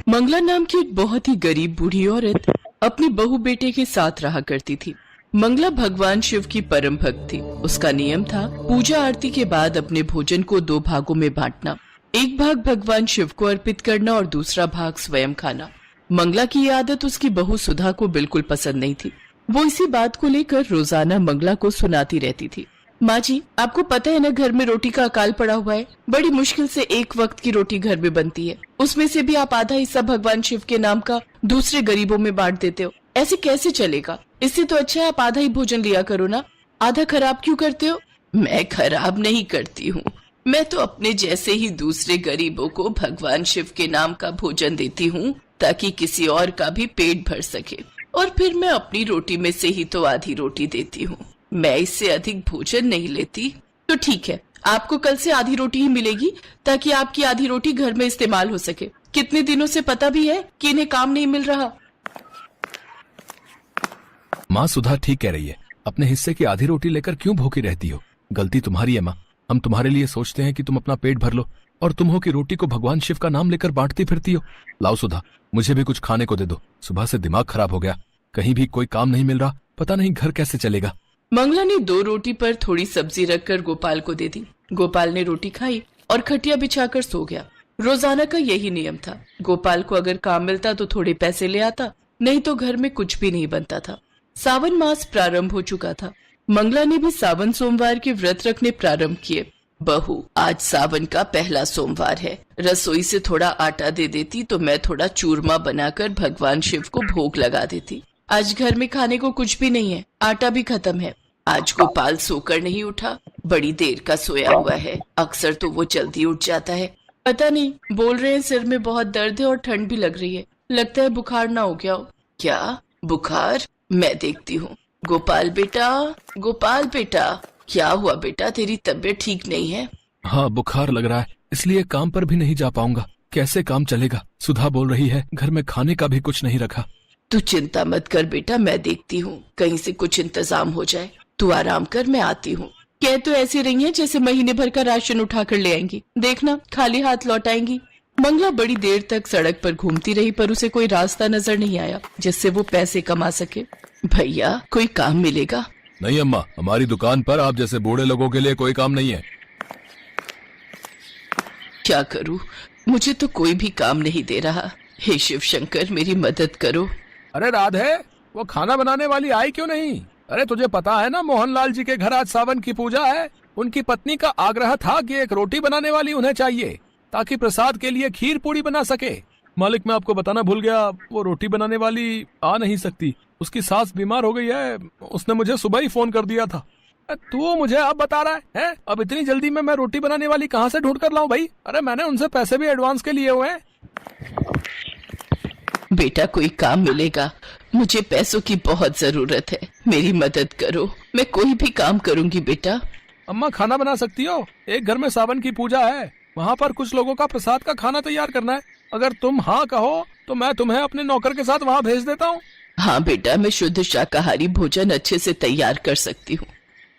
मंगला नाम की एक बहुत ही गरीब बूढ़ी औरत अपनी बहू बेटे के साथ रहा करती थी। मंगला भगवान शिव की परम भक्त थी। उसका नियम था पूजा आरती के बाद अपने भोजन को 2 भागों में बांटना। एक भाग भगवान शिव को अर्पित करना और दूसरा भाग स्वयं खाना। मंगला की ये आदत उसकी बहू सुधा को बिल्कुल पसंद नहीं थी। वो इसी बात को लेकर रोजाना मंगला को सुनाती रहती थी। माँ जी, आपको पता है ना, घर में रोटी का अकाल पड़ा हुआ है। बड़ी मुश्किल से एक वक्त की रोटी घर में बनती है, उसमें से भी आप आधा हिस्सा भगवान शिव के नाम का दूसरे गरीबों में बांट देते हो। ऐसे कैसे चलेगा? इससे तो अच्छा है आप आधा ही भोजन लिया करो ना। आधा खराब क्यों करते हो? मैं खराब नहीं करती हूँ, मैं तो अपने जैसे ही दूसरे गरीबों को भगवान शिव के नाम का भोजन देती हूँ ताकि किसी और का भी पेट भर सके। और फिर मैं अपनी रोटी में से ही तो आधी रोटी देती हूँ, मैं इससे अधिक भोजन नहीं लेती। तो ठीक है, आपको कल से आधी रोटी ही मिलेगी ताकि आपकी आधी रोटी घर में इस्तेमाल हो सके। कितने दिनों से पता भी है कि इन्हें काम नहीं मिल रहा। माँ सुधा ठीक कह रही है, अपने हिस्से की आधी रोटी लेकर क्यों भूखी रहती हो? गलती तुम्हारी है माँ, हम तुम्हारे लिए सोचते हैं कि तुम अपना पेट भर लो और तुम हो कि रोटी को भगवान शिव का नाम लेकर बांटती फिरती हो। लाओ सुधा, मुझे भी कुछ खाने को दे दो, सुबह से दिमाग खराब हो गया, कहीं भी कोई काम नहीं मिल रहा, पता नहीं घर कैसे चलेगा। मंगला ने 2 रोटी पर थोड़ी सब्जी रखकर गोपाल को दे दी। गोपाल ने रोटी खाई और खटिया बिछाकर सो गया। रोजाना का यही नियम था। गोपाल को अगर काम मिलता तो थोड़े पैसे ले आता, नहीं तो घर में कुछ भी नहीं बनता था। सावन मास प्रारंभ हो चुका था। मंगला ने भी सावन सोमवार के व्रत रखने प्रारंभ किए। बहू, आज सावन का पहला सोमवार है, रसोई से थोड़ा आटा दे देती तो मैं थोड़ा चूरमा बनाकर भगवान शिव को भोग लगा देती। आज घर में खाने को कुछ भी नहीं है, आटा भी खत्म है। आज गोपाल सोकर नहीं उठा, बड़ी देर का सोया हुआ है। अक्सर तो वो जल्दी उठ जाता है। पता नहीं, बोल रहे हैं सिर में बहुत दर्द है और ठंड भी लग रही है। लगता है बुखार ना हो गया हो। क्या बुखार? मैं देखती हूँ। गोपाल बेटा, गोपाल बेटा, क्या हुआ बेटा, तेरी तबीयत ठीक नहीं है? हाँ, बुखार लग रहा है, इसलिए काम पर भी नहीं जा पाऊंगा। कैसे काम चलेगा? सुधा बोल रही है घर में खाने का भी कुछ नहीं रखा। तू चिंता मत कर बेटा, मैं देखती हूँ, कहीं से कुछ इंतजाम हो जाए। तू आराम कर, मैं आती हूँ। कह तो ऐसी रही है जैसे महीने भर का राशन उठा कर ले आएंगी, देखना खाली हाथ लौट आएंगी। मंगला बड़ी देर तक सड़क पर घूमती रही पर उसे कोई रास्ता नजर नहीं आया जिससे वो पैसे कमा सके। भैया, कोई काम मिलेगा? नहीं अम्मा, हमारी दुकान पर आप जैसे बूढ़े लोगों के लिए कोई काम नहीं है। क्या करूँ, मुझे तो कोई भी काम नहीं दे रहा। हे शिव शंकर, मेरी मदद करो। अरे राधे, वो खाना बनाने वाली आई क्यों नहीं? अरे तुझे पता है ना, मोहनलाल जी के घर आज सावन की पूजा है। उनकी पत्नी का आग्रह था कि एक रोटी बनाने वाली उन्हें चाहिए ताकि प्रसाद के लिए खीर पूरी बना सके। मालिक, मैं आपको बताना भूल गया, वो रोटी बनाने वाली आ नहीं सकती, उसकी सास बीमार हो गई है। उसने मुझे सुबह ही फोन कर दिया था। तू मुझे अब बता रहा है? अब इतनी जल्दी में मैं रोटी बनाने वाली कहाँ से ढूंढ कर लाऊं भाई? अरे मैंने उनसे पैसे भी एडवांस के लिए हुए हैं। बेटा, कोई काम मिलेगा, मुझे पैसों की बहुत जरूरत है, मेरी मदद करो, मैं कोई भी काम करूंगी बेटा। अम्मा, खाना बना सकती हो? एक घर में सावन की पूजा है, वहाँ पर कुछ लोगों का प्रसाद का खाना तैयार करना है। अगर तुम हाँ कहो तो मैं तुम्हें अपने नौकर के साथ वहाँ भेज देता हूँ। हाँ बेटा, मैं शुद्ध शाकाहारी भोजन अच्छे से तैयार कर सकती हूँ।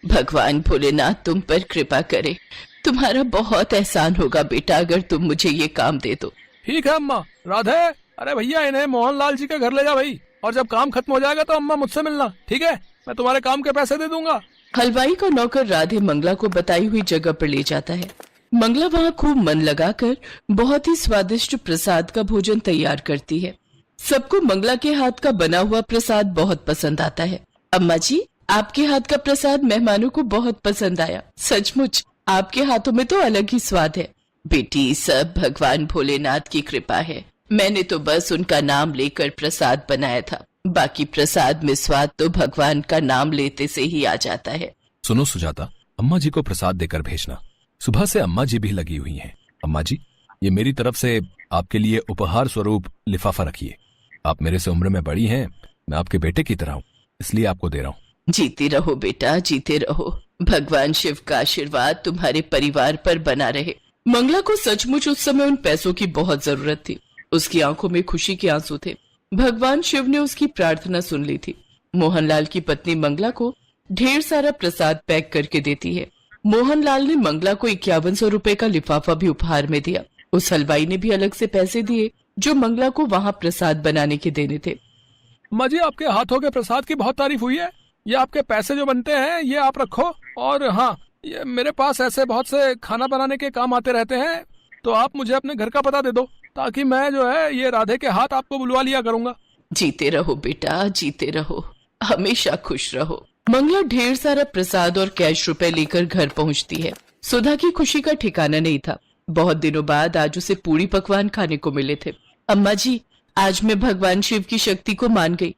भगवान भोलेनाथ तुम पर कृपा करे, तुम्हारा बहुत एहसान होगा बेटा अगर तुम मुझे ये काम दे दो। ठीक है अम्मा। राधे, अरे भैया, इन्हें मोहनलाल जी के घर ले जा भाई, और जब काम खत्म हो जाएगा तो अम्मा मुझसे मिलना, ठीक है? मैं तुम्हारे काम के पैसे दे दूंगा। हलवाई का नौकर राधे मंगला को बताई हुई जगह पर ले जाता है। मंगला वहाँ खूब मन लगाकर बहुत ही स्वादिष्ट प्रसाद का भोजन तैयार करती है। सबको मंगला के हाथ का बना हुआ प्रसाद बहुत पसंद आता है। अम्मा जी, आपके हाथ का प्रसाद मेहमानों को बहुत पसंद आया। सचमुच आपके हाथों में तो अलग ही स्वाद है। बेटी, सब भगवान भोलेनाथ की कृपा है। मैंने तो बस उनका नाम लेकर प्रसाद बनाया था, बाकी प्रसाद में स्वाद तो भगवान का नाम लेते से ही आ जाता है। सुनो सुजाता, अम्मा जी को प्रसाद देकर भेजना। सुबह से अम्मा जी भी लगी हुई हैं। अम्मा जी, ये मेरी तरफ से आपके लिए उपहार स्वरूप लिफाफा रखिए। आप मेरे से उम्र में बड़ी हैं, मैं आपके बेटे की तरह हूँ, इसलिए आपको दे रहा हूँ। जीते रहो बेटा, जीते रहो। भगवान शिव का आशीर्वाद तुम्हारे परिवार पर बना रहे। मंगला को सचमुच उस समय उन पैसों की बहुत जरूरत थी। उसकी आंखों में खुशी के आंसू थे। भगवान शिव ने उसकी प्रार्थना सुन ली थी। मोहनलाल की पत्नी मंगला को ढेर सारा प्रसाद पैक करके देती है। मोहनलाल ने मंगला को 5100 रुपए का लिफाफा भी उपहार में दिया। उस हलवाई ने भी अलग से पैसे दिए। जो मंगला को वहाँ प्रसाद बनाने के देने थे। अम्मा जी, आपके हाथों के प्रसाद की बहुत तारीफ हुई है। ये आपके पैसे जो बनते हैं ये आप रखो, और हाँ, ये मेरे पास ऐसे बहुत से खाना बनाने के काम आते रहते हैं, तो आप मुझे अपने घर का पता दे दो, ताकि मैं जो है ये राधे के हाथ आपको बुलवा लिया करूंगा। जीते रहो बेटा, जीते रहो, हमेशा खुश रहो। मंगला ढेर सारा प्रसाद और कैश रुपए लेकर घर पहुंचती है। सुधा की खुशी का ठिकाना नहीं था। बहुत दिनों बाद आज उसे पूरी पकवान खाने को मिले थे। अम्मा जी, आज मैं भगवान शिव की शक्ति को मान गई।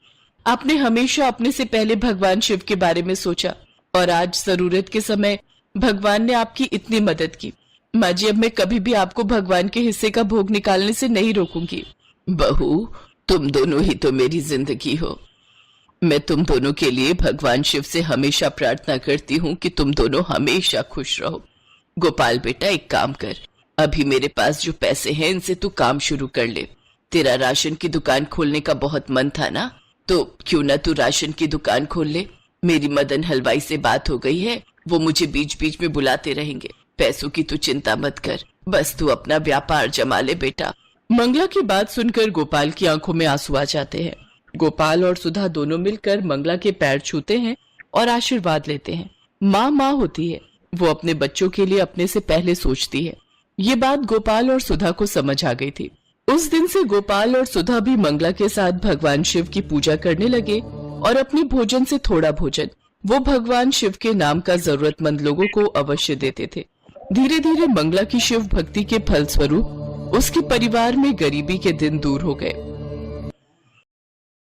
आपने हमेशा अपने से पहले भगवान शिव के बारे में सोचा, और आज जरूरत के समय भगवान ने आपकी इतनी मदद की। माँ जी, अब मैं कभी भी आपको भगवान के हिस्से का भोग निकालने से नहीं रोकूंगी। बहू, तुम दोनों ही तो मेरी जिंदगी हो। मैं तुम दोनों के लिए भगवान शिव से हमेशा प्रार्थना करती हूँ कि तुम दोनों हमेशा खुश रहो। गोपाल बेटा, एक काम कर, अभी मेरे पास जो पैसे हैं इनसे तू काम शुरू कर ले। तेरा राशन की दुकान खोलने का बहुत मन था ना, तो क्यों ना तू राशन की दुकान खोल ले। मेरी मदन हलवाई से बात हो गई है, वो मुझे बीच बीच में बुलाते रहेंगे। पैसों की तू चिंता मत कर, बस तू अपना व्यापार जमा ले बेटा। मंगला की बात सुनकर गोपाल की आंखों में आंसू आ जाते हैं। गोपाल और सुधा दोनों मिलकर मंगला के पैर छूते हैं और आशीर्वाद लेते हैं। माँ होती है, वो अपने बच्चों के लिए अपने से पहले सोचती है। ये बात गोपाल और सुधा को समझ आ गई थी। उस दिन से गोपाल और सुधा भी मंगला के साथ भगवान शिव की पूजा करने लगे, और अपने भोजन से थोड़ा भोजन वो भगवान शिव के नाम का जरूरतमंद लोगों को अवश्य देते थे। धीरे धीरे मंगला की शिव भक्ति के फलस्वरूप उसके परिवार में गरीबी के दिन दूर हो गए।